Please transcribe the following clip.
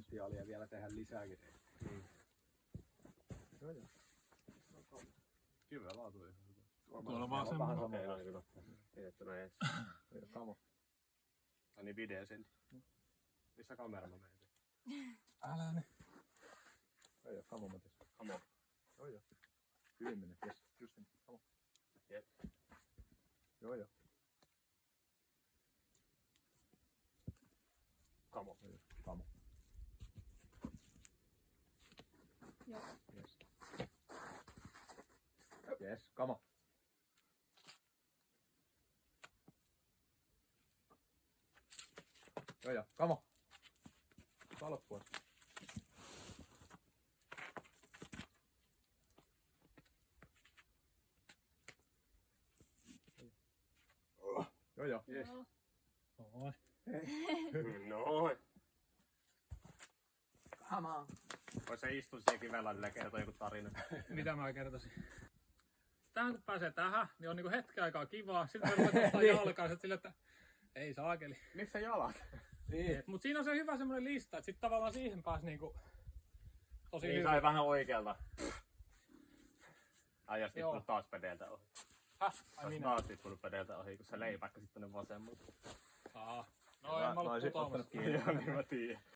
potentiaalia vielä tehdä lisääkin. Joo, joo. Kiveä laatu ihan hyvä. Tuolla vaan semmoinen. Okei, no niin, pidettynä ees. Kamo. Ai niin video silti. Missä kamera mä menen? Älä nyt. Joo, joo, kamo Matis. Kamo. Joo, joo. Hyvin menee, jes. Just niin, kamo. Jep. Joo, joo. Kamo. Kamo. Joo. Jes. Jes, kamo. Joo, joo, kamo. Saa loppua. Joo, joo. Jes. Joo. Noin. Noin. Come on. Vois se istua siihen kivellä kertoa joku tarina. Mitä mä kertoisin? Tähän kun pääsee tähän, niin on niinku hetken aikaa kivaa. Sitten voi ottaa jalkaa ja sille, että ei saakeli. Missä jalat? Niin. Mut siinä on se hyvä semmonen lista, että sit tavallaan siihen pääs niinku tosi Niin hyvin. sai vähän oikealta. Ai ja sit Joo. taas pedeltä ohi. Häh? Ai minä? Taas tippunut pedeltä ohi, kun se leipäkkä sit tonne vasemmalle. No en mä ollut olisin putoamassa. ottanut kiinni. Joo, niin mä tiedän.